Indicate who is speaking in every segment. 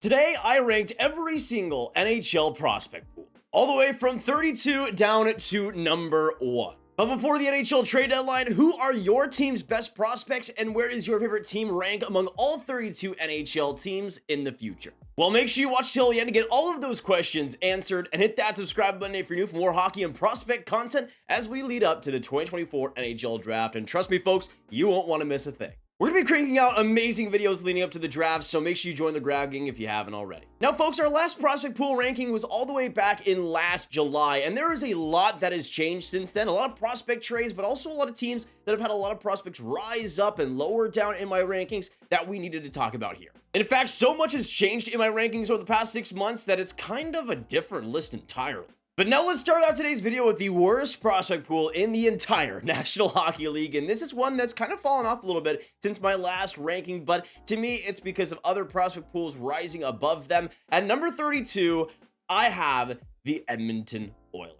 Speaker 1: Today, I ranked every single NHL prospect pool, all the way from 32 down to number 1. But before the NHL trade deadline, who are your team's best prospects and where does your favorite team rank among all 32 NHL teams in the future? Well, make sure you watch till the end to get all of those questions answered and hit that subscribe button if you're new for more hockey and prospect content as we lead up to the 2024 NHL draft. And trust me, folks, you won't want to miss a thing. We're going to be cranking out amazing videos leading up to the draft, so make sure you join the grab gang if you haven't already. Now, folks, our last prospect pool ranking was all the way back in last July, and there is a lot that has changed since then. A lot of prospect trades, but also a lot of teams that have had a lot of prospects rise up and lower down in my rankings that we needed to talk about here. In fact, so much has changed in my rankings over the past 6 months that it's kind of a different list entirely. But now let's start out today's video with the worst prospect pool in the entire National Hockey League. And this is one that's kind of fallen off a little bit since my last ranking, but to me, it's because of other prospect pools rising above them. At number 32, I have the Edmonton Oilers.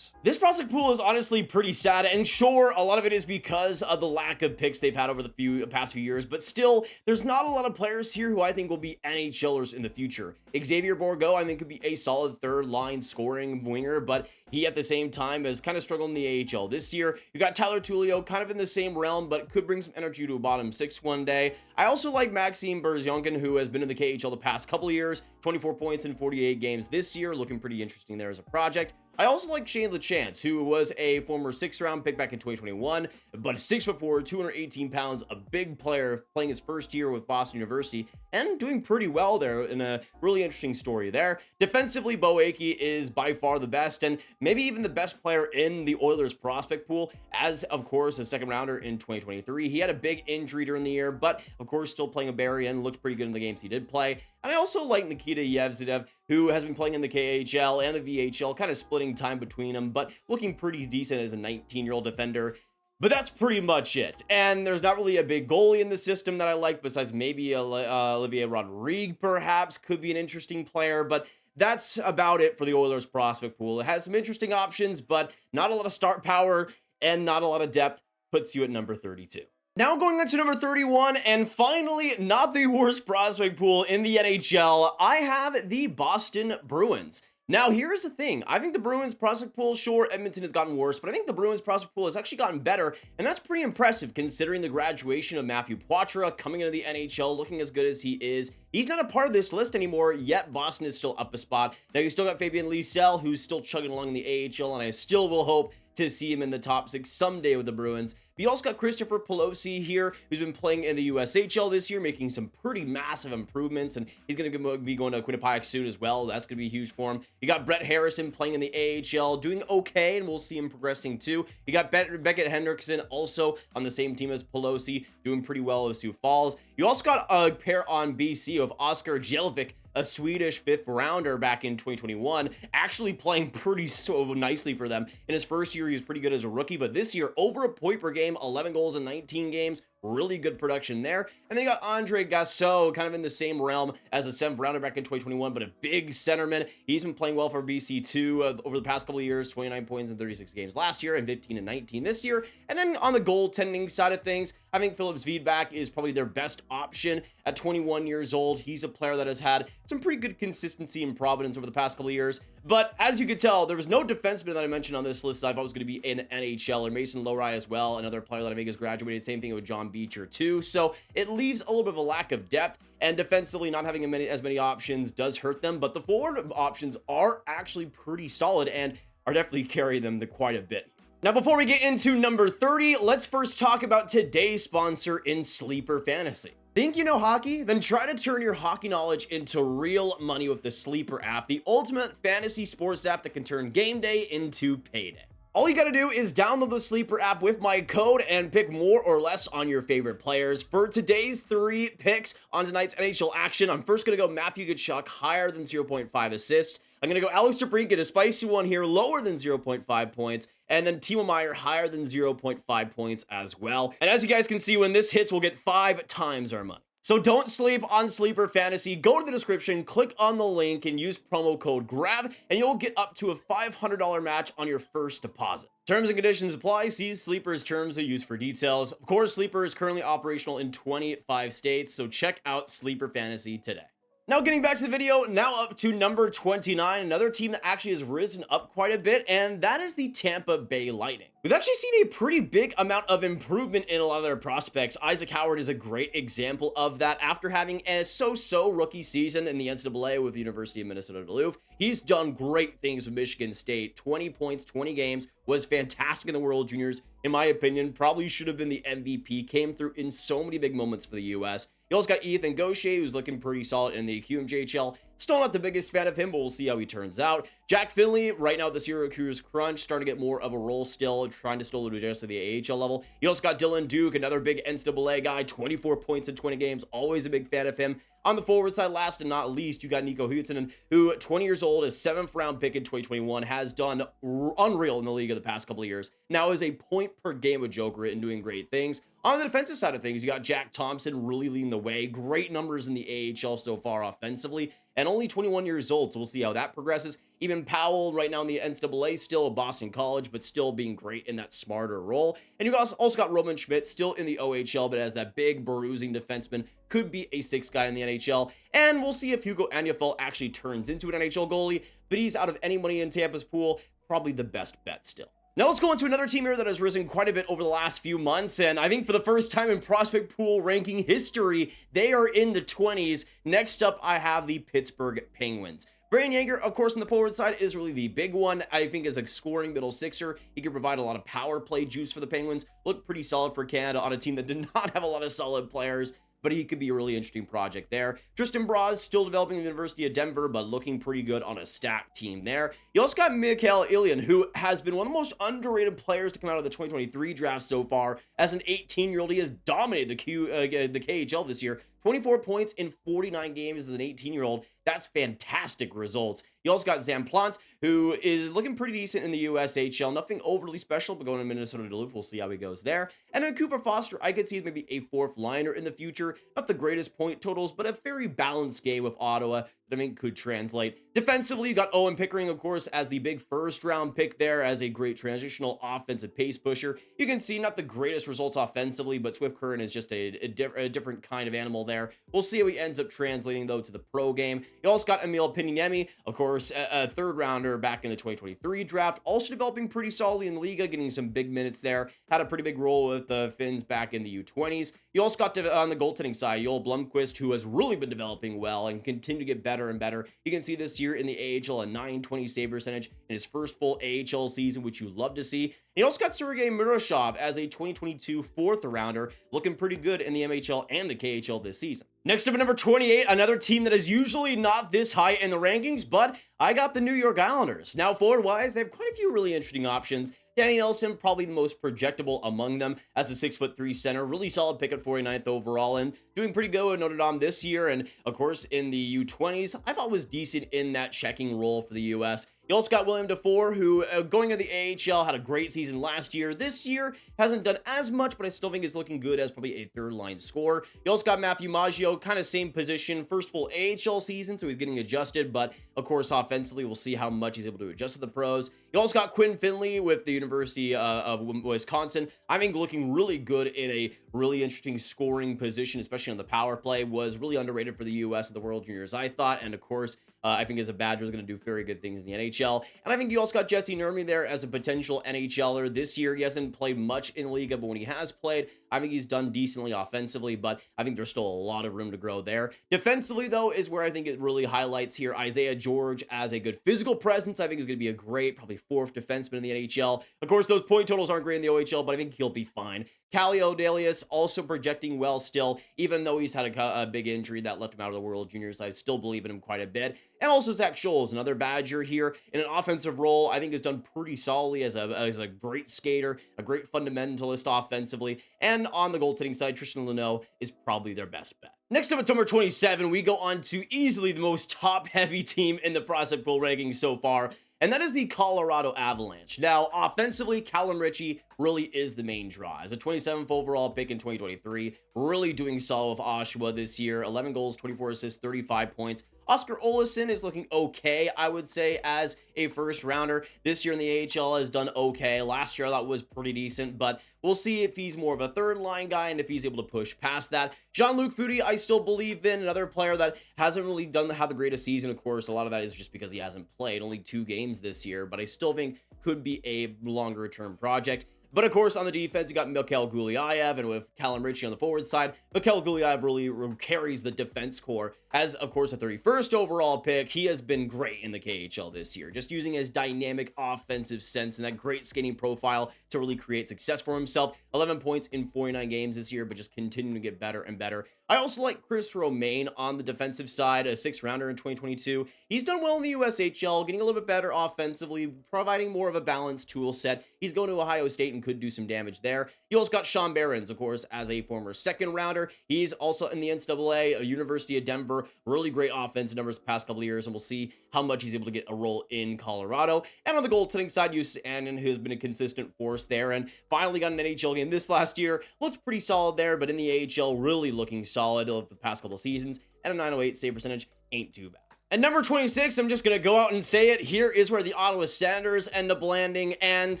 Speaker 1: This prospect pool is honestly pretty sad, and sure, a lot of it is because of the lack of picks they've had over the past few years, but still, there's not a lot of players here who I think will be NHLers in the future. Xavier Bourgault, I think, could be a solid third-line scoring winger, but he, at the same time, has kind of struggled in the AHL this year. You got Tyler Tullio, kind of in the same realm, but could bring some energy to a bottom 6 one day. I also like Maxime Berezionkin, who has been in the KHL the past couple of years, 24 points in 48 games this year, looking pretty interesting there as a project. I also like Shane LeChance, who was a former 6th-round pick back in 2021, but 6'4", 218 pounds, a big player, playing his first year with Boston University, and doing pretty well there in a really interesting story there. Defensively, Bo Akey is by far the best, and maybe even the best player in the Oilers prospect pool, as, of course, a second-rounder in 2023. He had a big injury during the year, but, of course, still playing a Barry and looked pretty good in the games he did play. And I also like Nikita Yevzidev, who has been playing in the KHL and the VHL, kind of splitting time between them, but looking pretty decent as a 19-year-old defender. But that's pretty much it. And there's not really a big goalie in the system that I like, besides maybe Olivier Rodrigue, perhaps, could be an interesting player, but that's about it for the Oilers prospect pool. It has some interesting options, but not a lot of start power and not a lot of depth. Puts you at number 32. Now going on to number 31, and finally, not the worst prospect pool in the NHL, I have the Boston Bruins. Now, here's the thing. I think the Bruins prospect pool, sure, Edmonton has gotten worse, but I think the Bruins prospect pool has actually gotten better, and that's pretty impressive considering the graduation of Matthew Poitras coming into the NHL, looking as good as he is. He's not a part of this list anymore, yet Boston is still up a spot. Now, you still got Fabian Lysell, who's still chugging along in the AHL, and I still will hope to see him in the top 6 someday with the Bruins. But you also got Christopher Pelosi here, who's been playing in the USHL this year, making some pretty massive improvements, and he's going to be going to Quinnipiac soon as well. That's going to be huge for him. You got Brett Harrison playing in the AHL, doing okay, and we'll see him progressing too. You got Beckett Hendrickson also on the same team as Pelosi, doing pretty well with Sioux Falls. You also got a pair on BC of Oscar Jelvik, a Swedish 5th rounder back in 2021, actually playing pretty nicely for them. In his first year, he was pretty good as a rookie, but this year, over a point per game, 11 goals in 19 games, really good production there. And then you got Andre Gassot, kind of in the same realm as a 7th rounder back in 2021, but a big centerman. He's been playing well for BC too over the past couple of years, 29 points in 36 games last year and 15 and 19 this year. And then on the goaltending side of things, I think Phillips Wiedback is probably their best option at 21 years old. He's a player that has had some pretty good consistency in Providence over the past couple of years. But as you could tell, there was no defenseman that I mentioned on this list that I thought was going to be in NHL, or Mason Lowry as well, another player that I think has graduated. Same thing with John Beecher too. So it leaves a little bit of a lack of depth, and defensively not having as many options does hurt them. But the forward options are actually pretty solid and are definitely carrying them quite a bit. Now, before we get into number 30, let's first talk about today's sponsor in Sleeper Fantasy. Think you know hockey? Then try to turn your hockey knowledge into real money with the Sleeper app, the ultimate fantasy sports app that can turn game day into payday. All you gotta do is download the Sleeper app with my code and pick more or less on your favorite players. For today's 3 picks on tonight's NHL action, I'm first gonna go Matthew Tkachuk, higher than 0.5 assists. I'm going to go Alex DeBrincat, a spicy one here, lower than 0.5 points. And then Timo Meier, higher than 0.5 points as well. And as you guys can see, when this hits, we'll get 5 times our money. So don't sleep on Sleeper Fantasy. Go to the description, click on the link, and use promo code GRAB, and you'll get up to a $500 match on your first deposit. Terms and conditions apply. See Sleeper's terms of use for details. Of course, Sleeper is currently operational in 25 states, so check out Sleeper Fantasy today. Now getting back to the video, now up to number 29, another team that actually has risen up quite a bit, and that is the Tampa Bay Lightning. We've actually seen a pretty big amount of improvement in a lot of their prospects. Isaac Howard is a great example of that. After having a so-so rookie season in the NCAA with the University of Minnesota Duluth, he's done great things with Michigan State. 20 points, 20 games, was fantastic in the World Juniors. In my opinion, probably should have been the MVP, came through in so many big moments for the U.S. You also got Ethan Gaucher, who's looking pretty solid in the QMJHL. Still not the biggest fan of him, but we'll see how he turns out. Jack Finley, right now at the Syracuse Crunch, starting to get more of a role still, trying to still adjust to the AHL level. You also got Dylan Duke, another big NCAA guy, 24 points in 20 games. Always a big fan of him. On the forward side, last and not least, you got Nico Huitinen, who 20 years old, is 7th round pick in 2021, has done unreal in the league of the past couple of years. Now is a point per game a joker and doing great things. On the defensive side of things, you got Jack Thompson really leading the way. Great numbers in the AHL so far offensively, and only 21 years old, so we'll see how that progresses. Even Powell, right now in the NCAA, still at Boston College, but still being great in that smarter role. And you also got Roman Schmidt, still in the OHL, but as that big bruising defenseman, could be a 6th guy in the NHL. And we'll see if Hugo Anyafel actually turns into an NHL goalie, but he's out of any money in Tampa's pool, probably the best bet still. Now let's go into another team here that has risen quite a bit over the last few months, and I think for the first time in prospect pool ranking history, they are in the 20s. Next up, I have the Pittsburgh Penguins. Brayden Yager, of course, on the forward side is really the big one. I think as a scoring middle sixer, he can provide a lot of power play juice for the Penguins. Looked pretty solid for Canada on a team that did not have a lot of solid players, but he could be a really interesting project there. Tristan Braz still developing at the University of Denver, but looking pretty good on a stacked team there. You also got Mikael Ilyin, who has been one of the most underrated players to come out of the 2023 draft so far. As an 18-year-old, he has dominated the KHL this year. 24 points in 49 games as an 18-year-old. That's fantastic results. You also got Zamplante, who is looking pretty decent in the USHL. Nothing overly special, but going to Minnesota Duluth, we'll see how he goes there. And then Cooper Foster, I could see as maybe a 4th liner in the future. Not the greatest point totals, but a very balanced game with Ottawa that I mean could translate. Defensively, you got Owen Pickering, of course, as the big 1st-round pick there as a great transitional offensive pace pusher. You can see not the greatest results offensively, but Swift Curran is just a different kind of animal there. We'll see how he ends up translating, though, to the pro game. You also got Emil Piniemi, of course, a 3rd-rounder back in the 2023 draft, also developing pretty solidly in the Liga, getting some big minutes there. Had a pretty big role with the Finns back in the U20s. You also got on the goaltending side, Joel Blomqvist, who has really been developing well and continue to get better and better. You can see this year in the AHL a .920 save percentage in his first full AHL season, which you love to see. And you also got Sergei Murashov as a 2022 4th-rounder, looking pretty good in the MHL and the KHL this season. Next up at number 28, another team that is usually not this high in the rankings, but I got the New York Islanders. Now, forward-wise, they have quite a few really interesting options. Danny Nelson, probably the most projectable among them as a 6'3" center. Really solid pick at 49th overall and doing pretty good with Notre Dame this year. And of course, in the U20s, I thought was decent in that checking role for the U.S. You also got William Dufour, who going to the AHL had a great season last year. This year hasn't done as much, but I still think is looking good as probably a 3rd-line scorer. You also got Matthew Maggio, kind of same position, first full AHL season, so he's getting adjusted, but of course, offensively, we'll see how much he's able to adjust to the pros. You also got Quinn Finley with the University of Wisconsin. I think looking really good in a really interesting scoring position, especially on the power play. Was really underrated for the U.S. at the World Juniors, I thought, and of course, I think as a Badger is going to do very good things in the NHL. And I think you also got Jesse Nurmi there as a potential NHLer. This year, he hasn't played much in the Liga, but when he has played, I think he's done decently offensively, but I think there's still a lot of room to grow there. Defensively, though, is where I think it really highlights here. Isaiah George as a good physical presence, I think is going to be a great, probably 4th defenseman in the NHL. Of course, those point totals aren't great in the OHL, but I think he'll be fine. Callie O'Dalius also projecting well still, even though he's had a big injury that left him out of the World Juniors. I still believe in him quite a bit. And also Zach Scholes, another Badger here in an offensive role, I think has done pretty solidly as a great skater, a great fundamentalist offensively. And on the goaltending side, Tristan Luneau is probably their best bet. Next up at number 27, we go on to easily the most top-heavy team in the prospect pool rankings so far, and that is the Colorado Avalanche. Now, offensively, Callum Ritchie really is the main draw. As a 27th overall pick in 2023, really doing solid with Oshawa this year. 11 goals, 24 assists, 35 points. Oscar Olesen is looking okay, I would say, as a first rounder. This year in the AHL has done okay. Last year I thought was pretty decent, but we'll see if he's more of a third line guy and if he's able to push past that. Jean-Luc Foudy, I still believe in, another player that hasn't really had the greatest season. Of course, a lot of that is just because he hasn't played, only 2 games this year, but I still think could be a longer term project. But of course, on the defense, you got Mikhail Gulyayev, and with Callum Ritchie on the forward side, Mikhail Gulyayev really carries the defense core. As, of course, a 31st overall pick, he has been great in the KHL this year, just using his dynamic offensive sense and that great skating profile to really create success for himself. 11 points in 49 games this year, but just continuing to get better and better. I also like Chris Romain on the defensive side, a 6th rounder in 2022. He's done well in the USHL, getting a little bit better offensively, providing more of a balanced tool set. He's going to Ohio State and could do some damage there. You also got Sean Behrens, of course, as a former 2nd rounder. He's also in the NCAA, a University of Denver. Really great offensive numbers the past couple of years, and we'll see how much he's able to get a role in Colorado. And on the goaltending side, Jussi Annan, who has been a consistent force there, and finally got an NHL game this last year. Looked pretty solid there, but in the AHL, really looking solid over the past couple of seasons. And a 908 save percentage ain't too bad. At number 26, I'm just going to go out and say it. Here is where the Ottawa Senators end up landing, and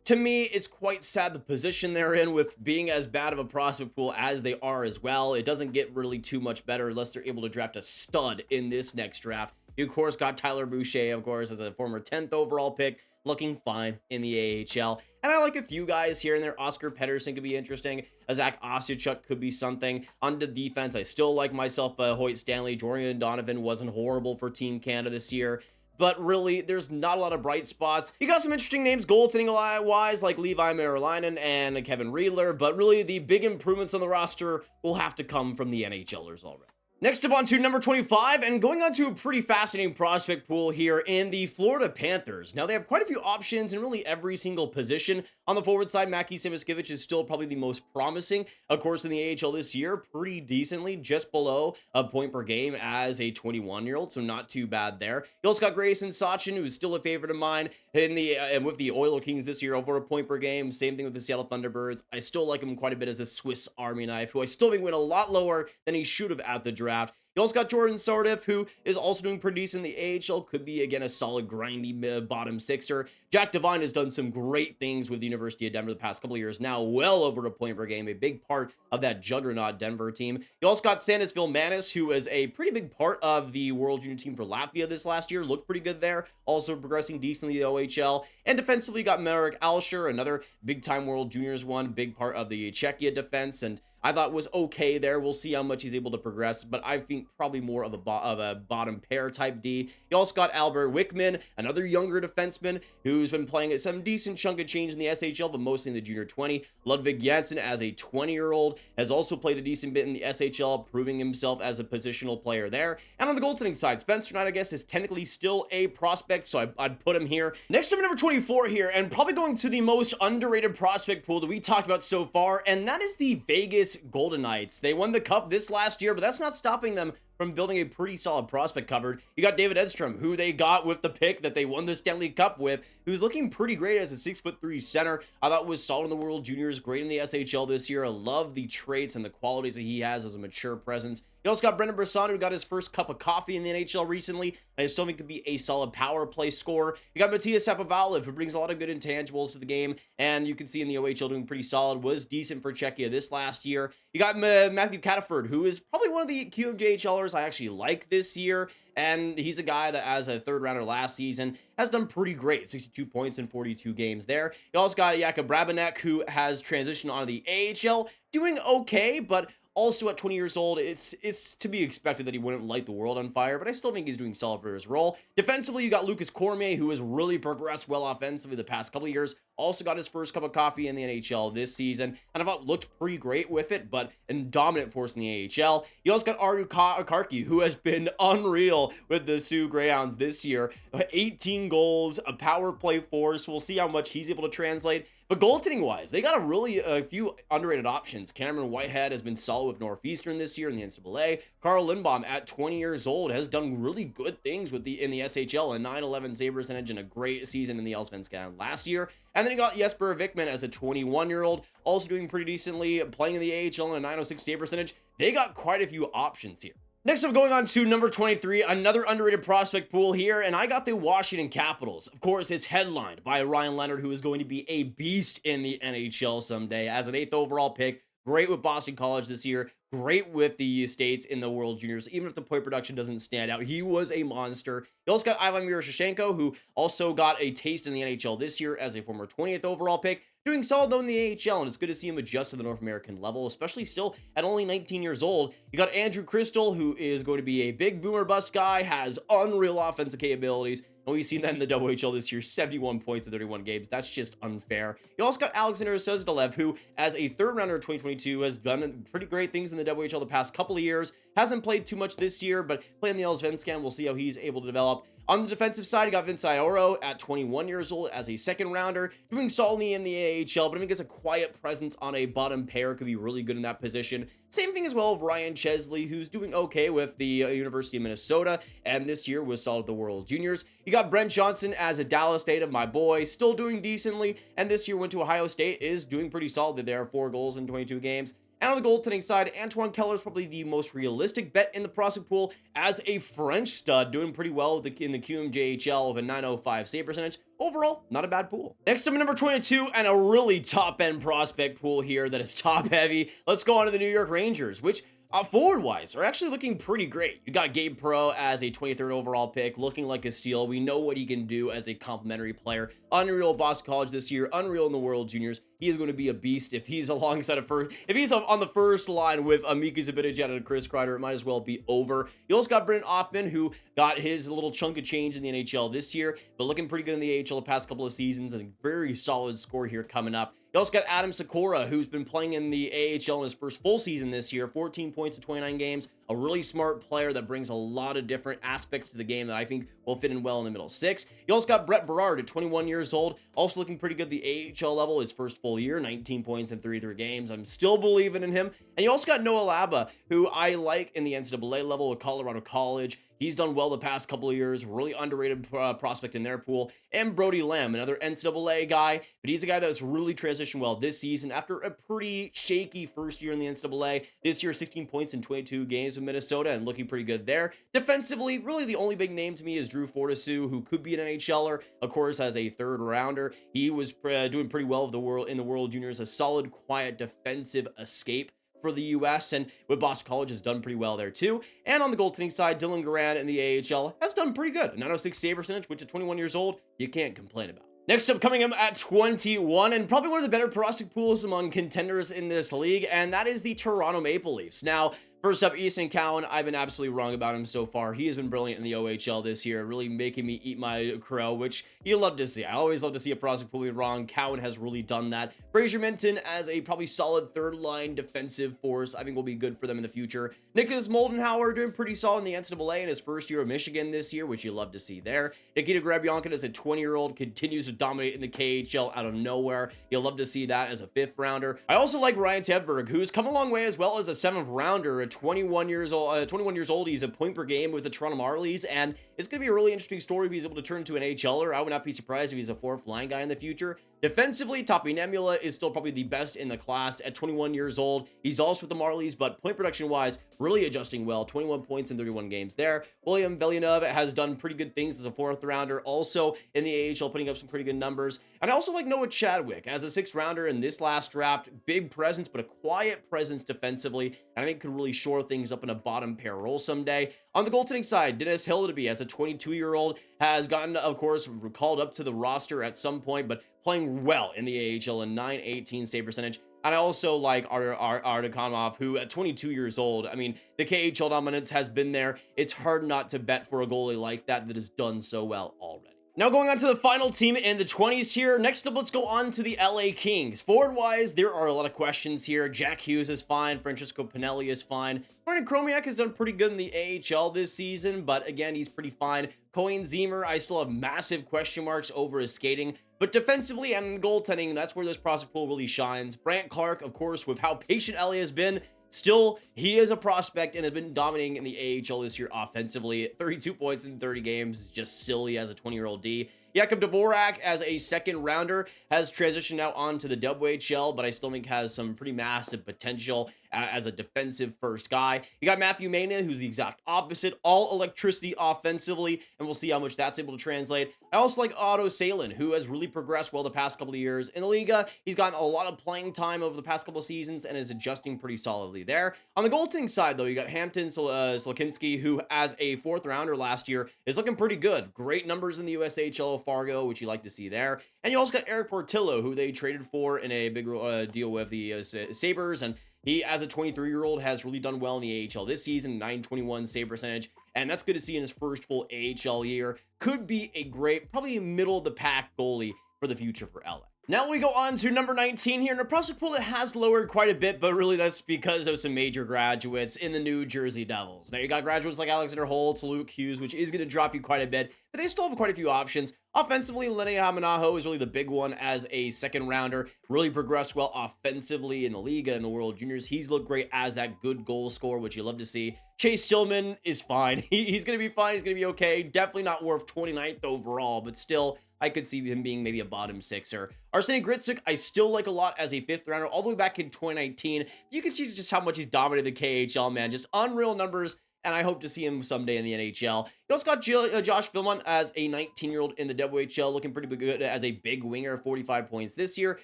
Speaker 1: to me, it's quite sad the position they're in with being as bad of a prospect pool as they are as well. It doesn't get really too much better unless they're able to draft a stud in this next draft. You, of course, got Tyler Boucher, of course, as a former 10th overall pick, looking fine in the AHL. And I like a few guys here and there. Oscar Pettersson could be interesting. Zach Ostyachuk could be something. On the defense, I still like myself Hoyt Stanley. Jordan Donovan wasn't horrible for Team Canada this year. But really, there's not a lot of bright spots. You got some interesting names goaltending-wise, like Levi Merilainen and Kevin Riedler, but really the big improvements on the roster will have to come from the NHLers already. Next up on to number 25, and going on to a pretty fascinating prospect pool here in the Florida Panthers. Now, they have quite a few options in really every single position. On the forward side, Mackie Simashev is still probably the most promising. Of course, in the AHL this year, pretty decently, just below a point per game as a 21-year-old, so not too bad there. You also got Grayson Sachin, who is still a favorite of mine in the and with the Oilers Kings this year, over a point per game. Same thing with the Seattle Thunderbirds. I still like him quite a bit as a Swiss Army knife, who I still think went a lot lower than he should have at the draft. You also got Jordan Sardif, who is also doing pretty decent in the AHL. Could be, again, a solid, grindy bottom sixer. Jack Devine has done some great things with the University of Denver the past couple of years. Now well over a point per game, a big part of that juggernaut Denver team. You also got Sandis Vilmanis, who is a pretty big part of the World Junior team for Latvia this last year. Looked pretty good there. Also progressing decently in the OHL. And defensively, you got Marek Alsher, another big-time World Juniors one, big part of the Czechia defense, and I thought was okay there. We'll see how much he's able to progress, but I think probably more of a bottom pair type D. You also got Albert Wickman, another younger defenseman who's been playing at some decent chunk of change in the SHL, but mostly in the Junior 20. Ludwig Janssen, as a 20-year-old, has also played a decent bit in the SHL, proving himself as a positional player there. And on the goaltending side, Spencer Knight, I guess, is technically still a prospect, so I'd put him here. Next up, number 24 here, and probably going to the most underrated prospect pool that we talked about so far, and that is the Vegas Golden Knights. They won the cup this last year, but that's not stopping them from building a pretty solid prospect cupboard. You got David Edstrom, who they got with the pick that they won the Stanley Cup with, who's looking pretty great as a 6'3" center. I thought was solid in the World Juniors, great in the SHL this year. I love the traits and the qualities that he has as a mature presence. You also got Brendan Brisson, who got his first cup of coffee in the NHL recently, and I still think could be a solid power play scorer. You got Matthias Sapovaliv, who brings a lot of good intangibles to the game, and you can see in the OHL doing pretty solid, was decent for Czechia this last year. You got Matthew Cataford, who is probably one of the QMJHLers I actually like this year, and he's a guy that, as a third rounder last season, has done pretty great. 62 points in 42 games there. You also got Jakub Brabenec, who has transitioned onto the AHL, doing okay, but also at 20 years old, it's to be expected that he wouldn't light the world on fire, but I still think he's doing solid for his role. Defensively, you got Lucas Cormier, who has really progressed well offensively the past couple of years. Also got his first cup of coffee in the NHL this season, and I thought looked pretty great with it, but a dominant force in the AHL. You also got Aru Karki, who has been unreal with the Sioux Greyhounds this year. 18 goals, a power play force. We'll see how much he's able to translate. But goaltending-wise, they got a few underrated options. Cameron Whitehead has been solid with Northeastern this year in the NCAA. Carl Lindbaum, at 20 years old, has done really good things in the SHL, a 9-11 save percentage and a great season in the Allsvenskan last year. And then you got Jesper Vikman as a 21-year-old, also doing pretty decently, playing in the AHL and a 906 save percentage. They got quite a few options here. Next up, going on to number 23, another underrated prospect pool here, and I got the Washington Capitals. Of course, it's headlined by Ryan Leonard, who is going to be a beast in the NHL someday as an 8th overall pick. Great with Boston College this year. Great with the States in the World Juniors. Even if the point production doesn't stand out, he was a monster. You also got Ivan Miroshnichenko, who also got a taste in the NHL this year as a former 20th overall pick. Doing solid though in the AHL, and it's good to see him adjust to the North American level, especially still at only 19 years old. You got Andrew Crystal, who is going to be a big boomer bust guy, has unreal offensive capabilities. And we've seen that in the WHL this year, 71 points in 31 games. That's just unfair. You also got Alexander Sezdolev, who, as a third rounder in 2022, has done pretty great things in the WHL the past couple of years. Hasn't played too much this year, but playing the Allsvenskan, we'll see how he's able to develop. On the defensive side, you got Vince Ioro at 21 years old as a second rounder, doing solidly in the AHL, but I think as a quiet presence on a bottom pair could be really good in that position. Same thing as well of Ryan Chesley, who's doing okay with the University of Minnesota, and this year was solid at the World Juniors. You got Brent Johnson as a Dallas native, my boy, still doing decently, and this year went to Ohio State, is doing pretty solid there, 4 goals in 22 games. And on the goaltending side, Antoine Keller is probably the most realistic bet in the prospect pool as a French stud, doing pretty well in the QMJHL with a .905 save percentage. Overall, not a bad pool. Next up, number 22, and a really top-end prospect pool here that is top-heavy. Let's go on to the New York Rangers, which forward-wise are actually looking pretty great. You got Gabe Perreault as a 23rd overall pick, looking like a steal. We know what he can do as a complimentary player. Unreal Boston College this year, unreal in the World Juniors. He is going to be a beast if he's alongside if he's on the first line with Mika Zibanejad and Chris Kreider, it might as well be over. You also got Brendan Othmann, who got his little chunk of change in the NHL this year, but looking pretty good in the AHL the past couple of seasons, and a very solid score here coming up. You also got Adam Sikora, who's been playing in the AHL in his first full season this year, 14 points in 29 games, a really smart player that brings a lot of different aspects to the game that I think will fit in well in the middle six. You also got Brett Berard at 21 years old, also looking pretty good at the AHL level, his first full year, 19 points in 33 games. I'm still believing in him. And you also got Noah Laba, who I like in the NCAA level with Colorado College. He's done well the past couple of years, really underrated prospect in their pool. And Brody Lamb, another NCAA guy, but he's a guy that's really transitioned well this season after a pretty shaky first year in the NCAA. This year, 16 points in 22 games with Minnesota and looking pretty good there. Defensively, really the only big name to me is Drew Fortescue, who could be an NHLer, of course, as a third rounder. He was doing pretty well in the World Juniors, a solid, quiet defensive escape for the U.S., and with Boston College has done pretty well there too. And on the goaltending side, Dylan Garand in the AHL has done pretty good. A .906 save percentage, which at 21 years old, you can't complain about. Next up, coming in at 21, and probably one of the better prospect pools among contenders in this league, and that is the Toronto Maple Leafs. Now, first up, Easton Cowan. I've been absolutely wrong about him so far. He has been brilliant in the OHL this year, really making me eat my crow, which you love to see. I always love to see a prospect pool be wrong. Cowan has really done that. Fraser Minton as a probably solid third-line defensive force, I think will be good for them in the future. Nicholas Moldenhauer doing pretty solid in the NCAA in his first year of Michigan this year, which you love to see there. Nikita Grabiankin as a 20-year-old continues to dominate in the KHL out of nowhere. You'll love to see that as a 5th rounder. I also like Ryan Tevberg, who's come a long way as well as a 7th rounder at 21 years old. He's a point per game with the Toronto Marlies, and it's going to be a really interesting story if he's able to turn into an HLer. I would not be surprised if he's a 4th line guy in the future. Defensively, Topi Nemula is still probably the best in the class at 21 years old. He's also with the Marlies, but point production-wise, really adjusting well. 21 points in 31 games there. William Velyanov has done pretty good things as a 4th rounder, also in the AHL, putting up some pretty good numbers. And I also like Noah Chadwick as a 6th rounder in this last draft. Big presence, but a quiet presence defensively, and I think could really shore things up in a bottom pair role someday. On the goaltending side, Dennis Hildeby as a 22-year-old has gotten, of course, called up to the roster at some point, but playing well in the AHL, a .918 save percentage. And I also like Artikonov, who at 22 years old, I mean, the KHL dominance has been there. It's hard not to bet for a goalie like that has done so well already. Now going on to the final team in the 20s here. Next up, let's go on to the LA Kings. Forward-wise, there are a lot of questions here. Jack Hughes is fine. Francisco Pinelli is fine. Brandon Chromiak has done pretty good in the AHL this season, but again, he's pretty fine. Cohen Zemer, I still have massive question marks over his skating, but defensively and goaltending, that's where this prospect pool really shines. Brant Clark, of course, with how patient LA has been, still, he is a prospect and has been dominating in the AHL this year offensively. 32 points in 30 games is just silly as a 20-year-old D. Jakub Dvorak as a second rounder has transitioned now onto the WHL, but I still think has some pretty massive potential as a defensive first guy. You got Matthew Mena, who's the exact opposite, all electricity offensively, and we'll see how much that's able to translate. I also like Otto Salin, who has really progressed well the past couple of years in the Liga. He's gotten a lot of playing time over the past couple of seasons and is adjusting pretty solidly there. On the goaltending side, though, you got Hampton Slakinski, who as a fourth rounder last year is looking pretty good. Great numbers in the USHL Fargo, which you like to see there. And you also got Eric Portillo, who they traded for in a big deal with the Sabres, and he, as a 23-year-old, has really done well in the AHL this season, 921 save percentage, and that's good to see in his first full AHL year. Could be a great, probably middle-of-the-pack goalie for the future for LA. Now we go on to number 19 here, in a prospect pool that has lowered quite a bit, but really that's because of some major graduates in the New Jersey Devils. Now you got graduates like Alexander Holtz, Luke Hughes, which is going to drop you quite a bit, but they still have quite a few options. Offensively, Lenny Hamanaho is really the big one as a second rounder. Really progressed well offensively in the Liga and the World Juniors. He's looked great as that good goal scorer, which you love to see. Chase Stillman is fine. He's going to be fine. He's going to be okay. Definitely not worth 29th overall, but still, I could see him being maybe a bottom sixer. Arseny Gritsuk, I still like a lot as a fifth rounder, all the way back in 2019. You can see just how much he's dominated the KHL, man. Just unreal numbers, and I hope to see him someday in the NHL. You also got Josh Philmont as a 19-year-old in the WHL, looking pretty good as a big winger, 45 points this year.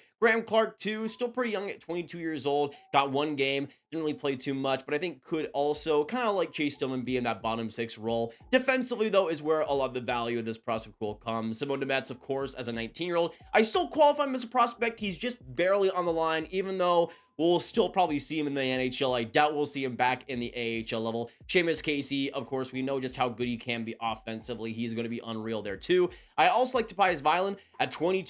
Speaker 1: Graham Clark, too, still pretty young at 22 years old, got one game, didn't really play too much, but I think could also, kind of like Chase Stillman, be in that bottom six role. Defensively, though, is where a lot of the value of this prospect pool comes. Simon Nemec, of course, as a 19-year-old. I still qualify him as a prospect. He's just barely on the line, even though we'll still probably see him in the NHL. I doubt we'll see him back in the AHL level. Seamus Casey, of course, we know just how good he can be offensively. He's going to be unreal there, too. I also like Tobias Violin at 20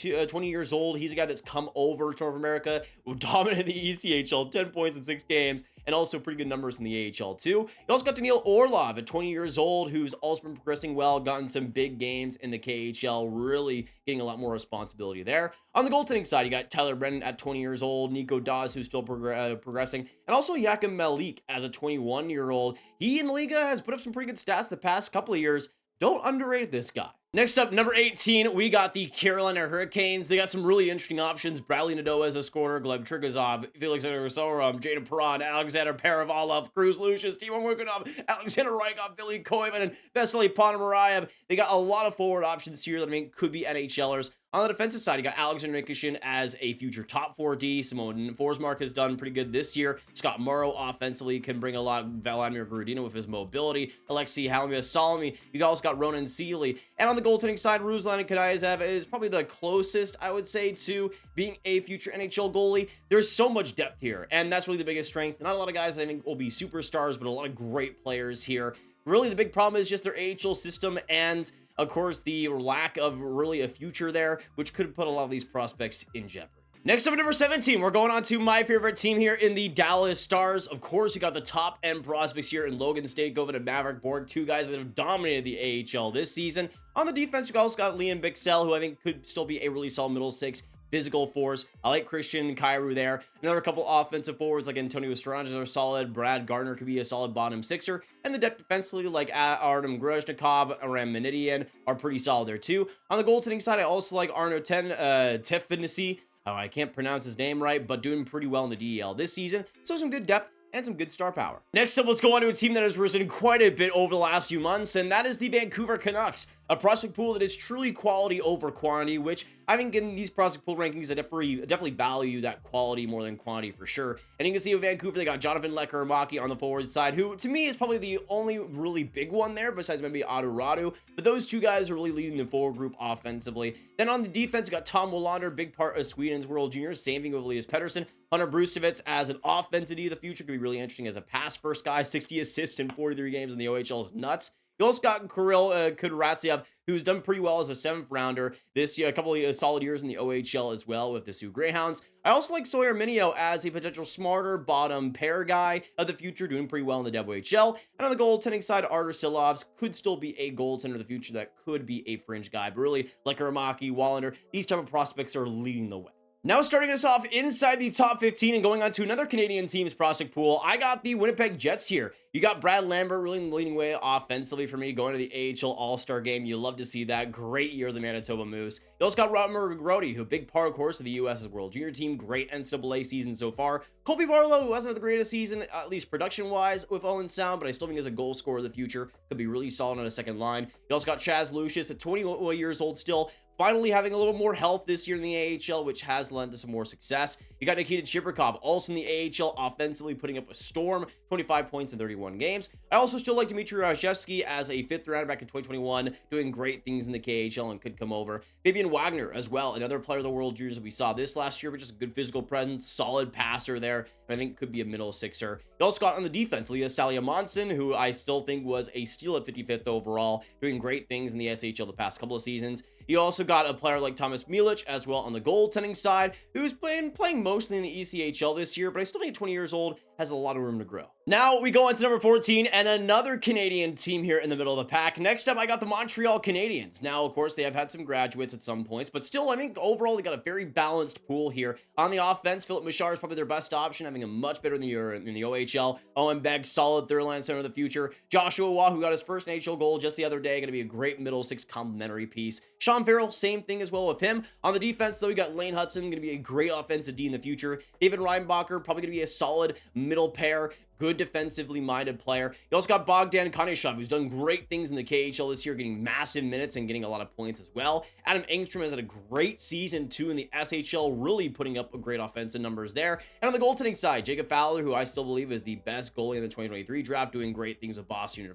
Speaker 1: years old. He's a guy that's come over to North America, dominated the ECHL, 10 points in 6 games, and also pretty good numbers in the AHL too. You also got Daniil Orlov at 20 years old, who's also been progressing well, gotten some big games in the KHL, really getting a lot more responsibility there. On the goaltending side, you got Tyler Brennan at 20 years old, Nico Dawes, who's still progressing, and also Yakim Malik as a 21-year-old. He in the Liga has put up some pretty good stats the past couple of years. Don't underrate this guy. Next up, number 18, we got the Carolina Hurricanes. They got some really interesting options. Bradley Nadeau as a scorer, Gleb Trigazov, Felix Sorum, Jaden Perron, Alexander Paravolov, Cruz Lucius, Timon Wikinov, Alexander Rykov, Billy Koivu, and Vesely Ponomarev. They got a lot of forward options here that I mean could be NHLers. On the defensive side, you got Alexander Nikishin as a future top 4D. Simon Forsmark has done pretty good this year. Scott Morrow offensively can bring a lot. Vladimir Grudino with his mobility. Alexei Salmi. You also got Ronan Seeley. And on the goaltending side, Ruslan Kanayev is probably the closest, I would say, to being a future NHL goalie. There's so much depth here, and that's really the biggest strength. Not a lot of guys that I think will be superstars, but a lot of great players here. Really, the big problem is just their AHL system and, of course, the lack of really a future there, which could put a lot of these prospects in jeopardy. Next up at number 17, we're going on to my favorite team here in the Dallas Stars. Of course, you got the top end prospects here in Logan Stankoven and Maverick Borg, two guys that have dominated the AHL this season. On the defense, you also got Liam Bixell, who I think could still be a really solid middle six physical force. I like Christian Kyrou there. Another couple offensive forwards like Antonio Stranges are solid. Brad Gardner could be a solid bottom sixer. And the depth defensively like Artem Grozhnikov, Aram Menidian are pretty solid there too. On the goaltending side, I also like Arno Tefanisi. I can't pronounce his name right, but doing pretty well in the DEL this season. So some good depth and some good star power. Next up, let's go on to a team that has risen quite a bit over the last few months, and that is the Vancouver Canucks. A prospect pool that is truly quality over quantity, which I think in these prospect pool rankings, I definitely value that quality more than quantity for sure. And you can see with Vancouver, they got Jonathan Lekkerimäki on the forward side, who to me is probably the only really big one there, besides maybe Adu Radu. But those two guys are really leading the forward group offensively. Then on the defense, you got Tom Willander, big part of Sweden's World Juniors, same thing with Elias Pettersson. Hunter Brustevitz as an offensive of the future could be really interesting as a pass first guy. 60 assists in 43 games in the OHL is nuts. You also got Kirill Kudryavtsev, who's done pretty well as a 7th rounder this year, a couple of solid years in the OHL as well with the Sioux Greyhounds. I also like Sawyer Minio as a potential smarter bottom pair guy of the future, doing pretty well in the WHL. And on the goaltending side, Artur Silovs could still be a goaltender of the future that could be a fringe guy, but really, like Lekkerimäki, Willander, these type of prospects are leading the way. Now starting us off inside the top 15 and going on to another Canadian team's prospect pool, I got the Winnipeg Jets here. You got Brad Lambert really leading way offensively for me, going to the AHL All-Star game. You love to see that. Great year of the Manitoba Moose. You also got Robert McGrody, who big part, of course, of the U.S.'s World Junior team. Great NCAA season so far. Colby Barlow, who hasn't had the greatest season, at least production-wise, with Owen Sound, but I still think is a goal scorer of the future. Could be really solid on a second line. You also got Chaz Lucius at 21 years old still. Finally having a little more health this year in the AHL, which has led to some more success. You got Nikita Chibrikov, also in the AHL, offensively putting up a storm, 25 points in 31 games. I also still like Dmitri Rajevsky as a fifth rounder back in 2021, doing great things in the KHL and could come over. Fabian Wagner as well, another player of the World Juniors that we saw this last year, but just a good physical presence, solid passer there, and I think could be a middle sixer. You also got on the defense, Leah Salomonsson, who I still think was a steal at 55th overall, doing great things in the SHL the past couple of seasons. You also got a player like Thomas Milic as well on the goaltending side, who's playing mostly in the ECHL this year, but I still think 20 years old has a lot of room to grow. Now we go on to number 14 and another Canadian team here in the middle of the pack. Next up, I got the Montreal Canadiens. Now, of course, they have had some graduates at some points, but still, I think overall they got a very balanced pool here. On the offense, Philip Machar is probably their best option, having a much better in the OHL. Owen Begg, solid third line center of the future. Joshua Waugh, who got his first NHL goal just the other day, going to be a great middle six complimentary piece. Sean Farrell, same thing as well with him. On the defense, though, we got Lane Hudson, going to be a great offensive D in the future. David Reinbacher, probably going to be a solid middle pair. Good defensively minded player. You also got Bogdan Konishov, who's done great things in the KHL this year, getting massive minutes and getting a lot of points as well. Adam Engstrom has had a great season too in the SHL, really putting up great offensive numbers there. And on the goaltending side, Jacob Fowler, who I still believe is the best goalie in the 2023 draft, doing great things with Boston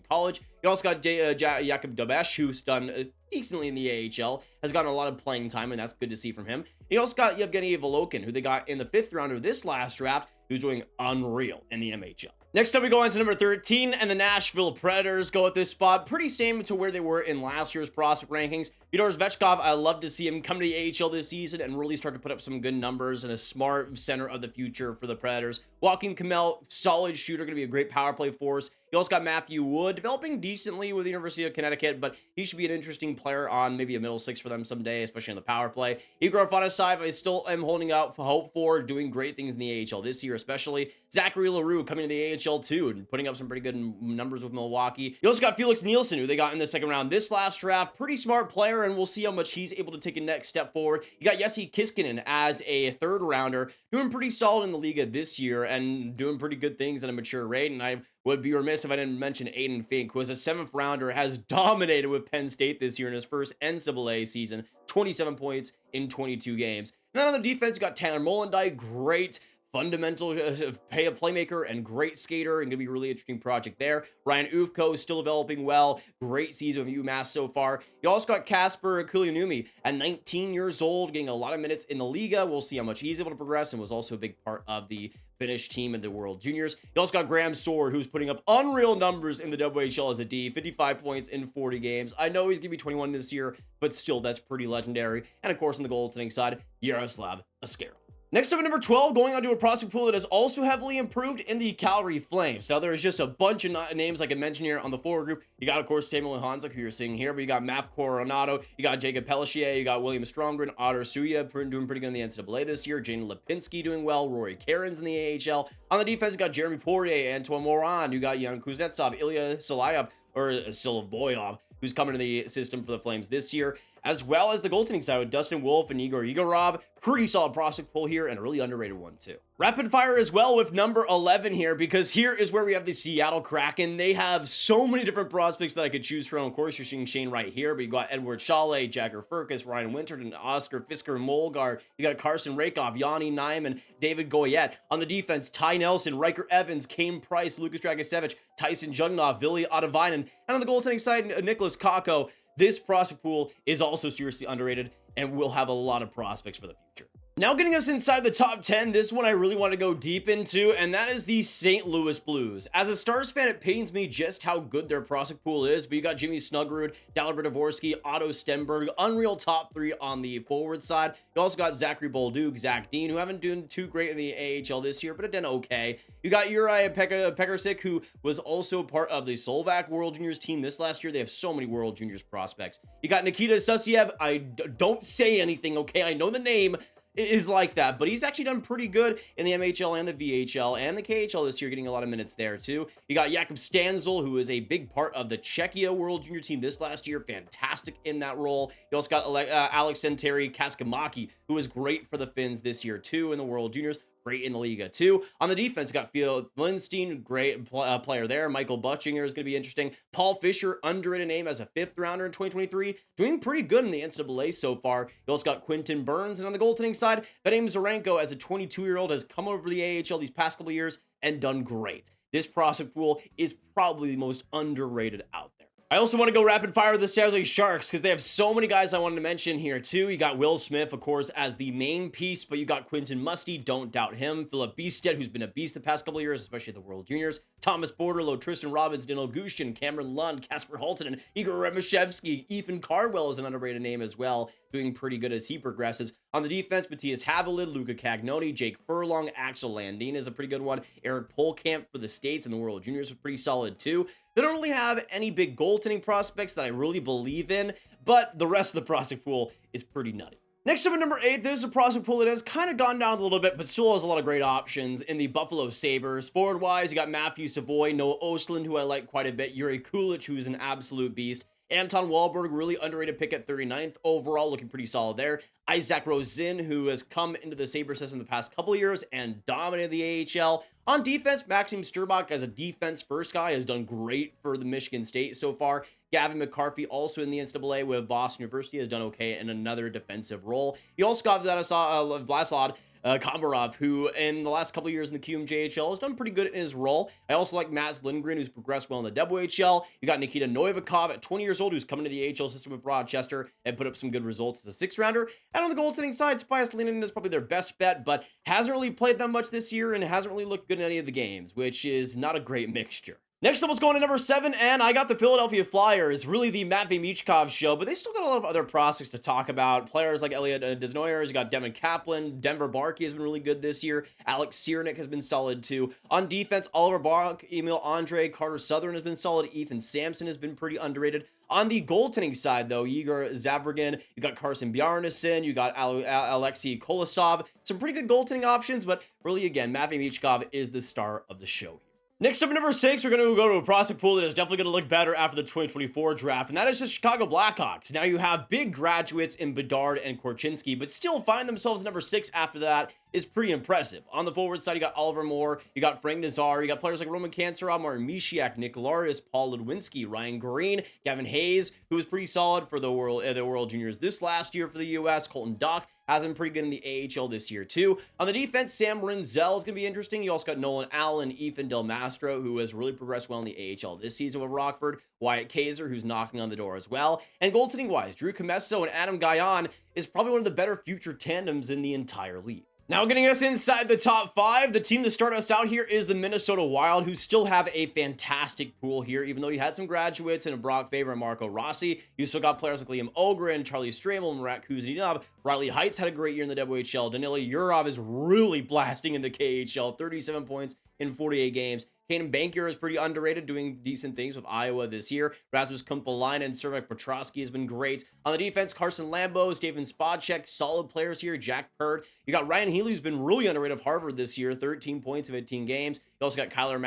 Speaker 1: College. You also got Jakub Dabesh, who's done decently in the AHL, has gotten a lot of playing time, and that's good to see from him. You also got Yevgeny Volokhin, who they got in the 5th round of this last draft, who's doing unreal in the MHL. Next up, we go on to number 13, and the Nashville Predators go at this spot. Pretty same to where they were in last year's prospect rankings. Fyodor Svechkov, I love to see him come to the AHL this season and really start to put up some good numbers and a smart center of the future for the Predators. Joakim Kamel, solid shooter, going to be a great power play force. You also got Matthew Wood, developing decently with the University of Connecticut, but he should be an interesting player on maybe a middle six for them someday, especially on the power play. Igor Afanasyev, I still am holding out for hope for, doing great things in the AHL this year, especially. Zachary LaRue coming to the AHL too and putting up some pretty good numbers with Milwaukee. You also got Felix Nielsen, who they got in the 2nd round this last draft. Pretty smart player, and we'll see how much he's able to take a next step forward. You got Jesse Kiskinen as a 3rd rounder, doing pretty solid in the Liga this year and doing pretty good things at a mature rate, and I would be remiss if I didn't mention Aiden Fink, who is a 7th rounder, has dominated with Penn State this year in his first NCAA season, 27 points in 22 games. And then on the defense, you got Tanner Molendyke, great fundamental playmaker and great skater, and gonna be a really interesting project there. Ryan Ufko is still developing well. Great season with UMass so far. You also got Kasper Kulianumi at 19 years old, getting a lot of minutes in the Liga. We'll see how much he's able to progress, and was also a big part of the Finnish team in the World Juniors. You also got Graham Sword, who's putting up unreal numbers in the WHL as a D, 55 points in 40 games. I know he's gonna be 21 this year, but still, that's pretty legendary. And of course, on the goaltending side, Yaroslav Askarov. Next up at number 12, going on to a prospect pool that is also heavily improved in the Calgary Flames. Now, there's just a bunch of names I can mention here on the forward group. You got, of course, Samuel Hanzik, who you're seeing here, but you got Matt Coronado, you got Jacob Pelletier, you got William Stromgren, Otter Suya doing pretty good in the NCAA this year, Jane Lipinski doing well, Rory Cairns in the AHL. On the defense, you got Jeremy Poirier, Antoine Moran, you got Yan Kuznetsov, Ilya Silovoyov, who's coming to the system for the Flames this year, as well as the goaltending side with Dustin Wolf and Igor Igorov. Pretty solid prospect pool here, and a really underrated one too. Rapid fire as well with number 11 here, because here is where we have the Seattle Kraken. They have so many different prospects that I could choose from. Of course, you're seeing Shane right here, but you got Edward Chalet, Jagger Furcus, Ryan Winterton, Oscar Fisker Molgar. You got Carson Rakoff, Yanni Nyman, David Goyette. On the defense, Ty Nelson, Riker Evans, Kane Price, Lucas Dragisevich, Tyson Jugnov, Villy Otavainen. And on the goaltending side, Nicholas Kakko. This prospect pool is also seriously underrated and will have a lot of prospects for the future. Now getting us inside the top 10, this one I really want to go deep into, and that is the St. Louis Blues. As a Stars fan, it pains me just how good their prospect pool is, but you got Jimmy Snuggerud, Dalibor Dvorsky, Otto Stenberg, unreal top 3 on the forward side. You also got Zachary Bolduc, Zach Dean, who haven't done too great in the AHL this year, but have done okay. You got Uriah Pekarsik, who was also part of the Slovak World Juniors team this last year. They have so many World Juniors prospects. You got Nikita Susiev. Don't say anything, okay? I know the name. is like that, but he's actually done pretty good in the MHL and the VHL and the KHL this year, getting a lot of minutes there too. You got Jakub Stanzel, who is a big part of the Czechia World Junior team this last year, fantastic in that role. You also got Aleksanteri Kaskamaki, who is great for the Finns this year too in the World Juniors. Great in the Liga too. On the defense, got Phil Lindstein, great player there. Michael Butchinger is going to be interesting. Paul Fisher, underrated name as a 5th rounder in 2023, doing pretty good in the NCAA so far. You also got Quentin Burns, and on the goaltending side, Vadim Zarenko, as a 22-year-old, has come over the AHL these past couple of years and done great. This prospect pool is probably the most underrated out there. I also want to go rapid fire with the San Jose Sharks because they have so many guys I wanted to mention here too. You got Will Smith, of course, as the main piece, but you got Quentin Musty, don't doubt him. Philip Beestead, who's been a beast the past couple of years, especially at the World Juniors. Thomas Borderlow, Tristan Robbins, Daniel Gushchin, Cameron Lund, Kasper Haltonen, Igor Remashevsky. Ethan Cardwell is an underrated name as well, doing pretty good as he progresses. On the defense, Matthias Havelid, Luca Cagnoni, Jake Furlong, Axel Landin is a pretty good one. Eric Polkamp for the States and the World Juniors was pretty solid too. They don't really have any big goaltending prospects that I really believe in, but the rest of the prospect pool is pretty nutty. Next up at number 8, this is a prospect pool that has kind of gone down a little bit, but still has a lot of great options in the Buffalo Sabres. Forward-wise, you got Matthew Savoy, Noah Ostlund, who I like quite a bit, Yuri Kulich, who's an absolute beast, Anton Wahlberg, really underrated pick at 39th overall, looking pretty solid there. Isaac Rosin, who has come into the Sabres system the past couple of years and dominated the AHL. On defense, Maxim Sturbach, as a defense-first guy, has done great for the Michigan State so far. Gavin McCarthy, also in the NCAA with Boston University, has done okay in another defensive role. You also got Vladislav Komarov, who in the last couple of years in the QMJHL has done pretty good in his role. I also like Mats Lindgren, who's progressed well in the WHL. You got Nikita Novikov at 20 years old, who's coming to the AHL system with Rochester and put up some good results as a 6th-rounder. And on the goaltending side, Tobias Lehnen is probably their best bet, but hasn't really played that much this year and hasn't really looked good in any of the games, which is not a great mixture. Next up, let's go on to number 7, and I got the Philadelphia Flyers, really the Matvei Michkov show, but they still got a lot of other prospects to talk about. Players like Elliot Desnoyers, you got Devin Kaplan, Denver Barkey has been really good this year. Alex Siernik has been solid too. On defense, Oliver Bach, Emil Andre, Carter Southern has been solid. Ethan Sampson has been pretty underrated. On the goaltending side, though, Igor Zavragin, you got Carson Bjarnason, you got Alexei Kolosov. Some pretty good goaltending options, but really, again, Matvei Michkov is the star of the show here. Next up at number 6, we're going to go to a prospect pool that is definitely going to look better after the 2024 draft, and that is the Chicago Blackhawks. Now you have big graduates in Bedard and Korchinski, but still find themselves number 6 after that is pretty impressive. On the forward side, you got Oliver Moore, you got Frank Nazar, you got players like Roman Kanserov, Martin Mishiak, Nick Laris, Paul Ludwinski, Ryan Green, Gavin Hayes, who was pretty solid for the World Juniors this last year for the U.S., Colton Dock has been pretty good in the AHL this year too. On the defense, Sam Renzel is going to be interesting. You also got Nolan Allen, Ethan Del Mastro, who has really progressed well in the AHL this season with Rockford. Wyatt Kaiser, who's knocking on the door as well. And goaltending-wise, Drew Comesso and Adam Guyon is probably one of the better future tandems in the entire league. Now getting us inside the top 5, the team to start us out here is the Minnesota Wild, who still have a fantastic pool here, even though you had some graduates in Brock Faber and Marco Rossi. You still got players like Liam Ogren, Charlie Stramel, Murat Kuznetsov. Riley Heights had a great year in the WHL. Danila Yurov is really blasting in the KHL, 37 points in 48 games. Kaden Bankier is pretty underrated, doing decent things with Iowa this year. Rasmus Kumpalainen and Servek Petrosky has been great. On the defense, Carson Lambos, David Spacek, solid players here. Jack Pert. You got Ryan Healy, who's been really underrated of Harvard this year, 13 points in 18 games. You also got Kyle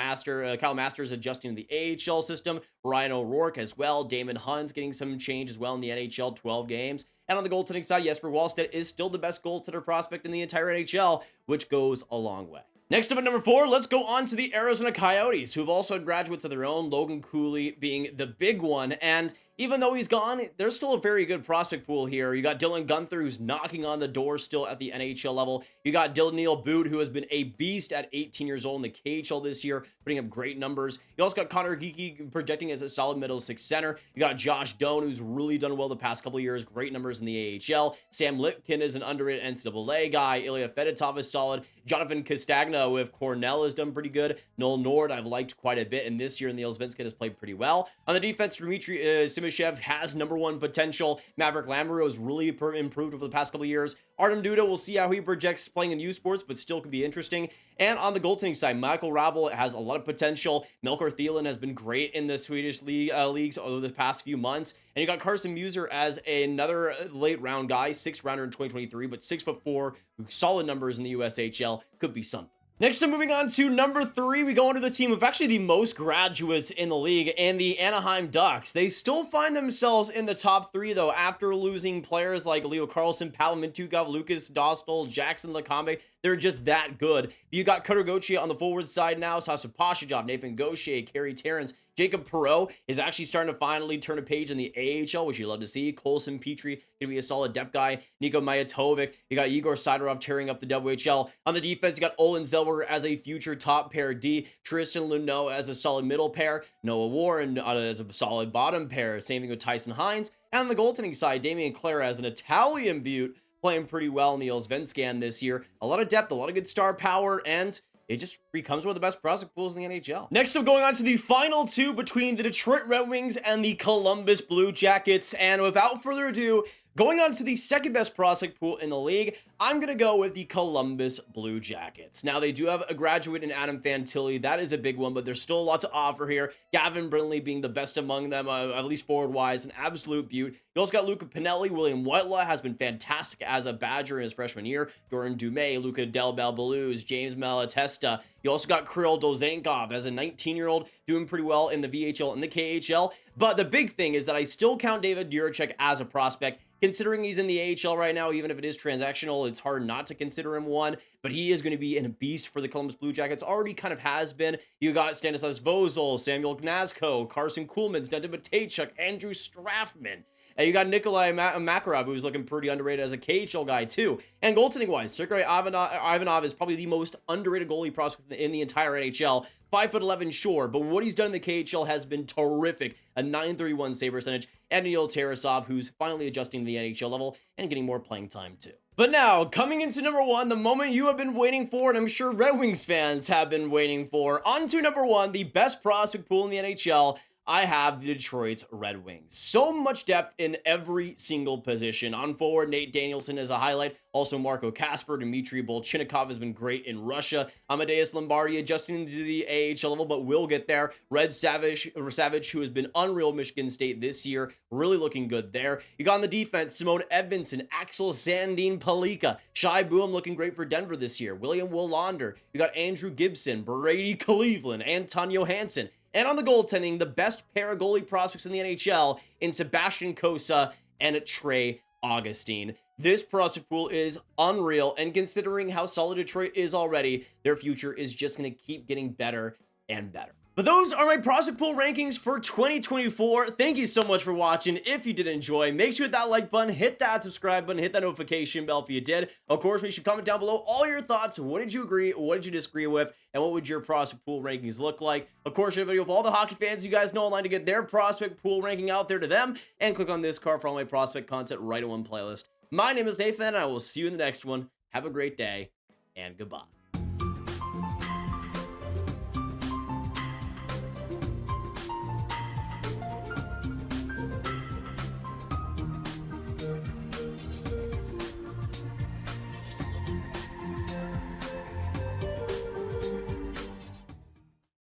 Speaker 1: Masters adjusting to the AHL system. Ryan O'Rourke as well. Damon Hunt's getting some change as well in the NHL, 12 games. And on the goaltending side, Jesper Wallstedt is still the best goaltender prospect in the entire NHL, which goes a long way. Next up at number 4, let's go on to the Arizona Coyotes, who have also had graduates of their own, Logan Cooley being the big one. And even though he's gone, there's still a very good prospect pool here. You got Dylan Gunther, who's knocking on the door still at the NHL level. You got Dylan Neal Boot, who has been a beast at 18 years old in the KHL this year, putting up great numbers. You also got Connor Geeky projecting as a solid middle 6 center. You got Josh Doan, who's really done well the past couple of years, great numbers in the AHL. Sam Lipkin is an underrated NCAA guy. Ilya Fedotov is solid. Jonathan Castagna with Cornell has done pretty good. Noel Nord I've liked quite a bit, and this year in the Allsvenskan has played pretty well. On the defense, Dmitri Simashev Simashev has #1 potential. Maverick Lamoureux has really improved over the past couple of years. Artem Duda, we'll see how he projects playing in U Sports, but still could be interesting. And on the goaltending side, Michael Rabel has a lot of potential. Melker Thielen has been great in the Swedish leagues over the past few months. And you got Carson Muser as another late round guy, 6th rounder in 2023, but 6'4", solid numbers in the USHL, could be something. Next, moving on to number 3, we go into the team of actually the most graduates in the league, and the Anaheim Ducks. They still find themselves in the top 3, though, after losing players like Leo Carlsson, Pavel Mintyukov, Lucas Dostal, Jackson Lecombe. They're just that good. You got Cutter Gauthier on the forward side now, Sasha Pashijov, Nathan Gaucher, Kerry Terrence. Jacob Perreault is actually starting to finally turn a page in the AHL, which you love to see. Colson Petrie going to be a solid depth guy. Nico Majatovic. You got Igor Sidorov tearing up the WHL. On the defense, you got Olin Zellweger as a future top pair D. Tristan Luneau as a solid middle pair. Noah Warren as a solid bottom pair. Same thing with Tyson Hines. And on the goaltending side, Damian Clara as an Italian beaut, playing pretty well in the Allsvenskan this year. A lot of depth, a lot of good star power, and it just becomes one of the best prospect pools in the NHL. Next up, going on to the final 2 between the Detroit Red Wings and the Columbus Blue Jackets. And without further ado, going on to the second best prospect pool in the league, I'm going to go with the Columbus Blue Jackets. Now, they do have a graduate in Adam Fantilli. That is a big one, but there's still a lot to offer here. Gavin Brindley being the best among them, at least forward-wise, an absolute beaut. You also got Luca Pinelli. William Whitelaw has been fantastic as a Badger in his freshman year. Jordan Dumais, Luca Del Belbaluz, James Malatesta. You also got Kirill Dozenkov as a 19-year-old doing pretty well in the VHL and the KHL. But the big thing is that I still count David Duracek as a prospect. Considering he's in the AHL right now, even if it is transactional, it's hard not to consider him one, but he is going to be a beast for the Columbus Blue Jackets. Already kind of has been. You got Stanislav Vozol, Samuel Gnazko, Carson Kuhlman, Stenton Matejchuk, Andrew Strafman. And you got Nikolai Makarov, who's looking pretty underrated as a KHL guy, too. And goaltending-wise, Sergei Ivanov is probably the most underrated goalie prospect in the entire NHL. 5'11", sure, but what he's done in the KHL has been terrific. A .931 save percentage. And Neil Tarasov, who's finally adjusting to the NHL level and getting more playing time, too. But now, coming into number 1, the moment you have been waiting for, and I'm sure Red Wings fans have been waiting for. On to number 1, the best prospect pool in the NHL. I have the Detroit Red Wings. So much depth in every single position. On forward, Nate Danielson is a highlight. Also, Marco Kasper, Dmitri Bolchinikov has been great in Russia. Amadeus Lombardi adjusting to the AHL level, but will get there. Red Savage, who has been unreal at Michigan State this year, really looking good there. You got on the defense, Simone Edvinsson, Axel Sandin Palika, Shai Boom looking great for Denver this year. William Willander. You got Andrew Gibson, Brady Cleveland, Anton Johansson. And on the goaltending, the best pair of goalie prospects in the NHL in Sebastian Cossa and Trey Augustine. This prospect pool is unreal, and considering how solid Detroit is already, their future is just going to keep getting better and better. But those are my prospect pool rankings for 2024. Thank you so much for watching. If you did enjoy, make sure to hit that like button, hit that subscribe button, hit that notification bell if you did. Of course, make sure to comment down below all your thoughts. What did you agree? What did you disagree with? And what would your prospect pool rankings look like? Of course, share a video with all the hockey fans you guys know online to get their prospect pool ranking out there to them. And click on this card for all my prospect content right in one playlist. My name is Nathan, and I will see you in the next one. Have a great day, and goodbye.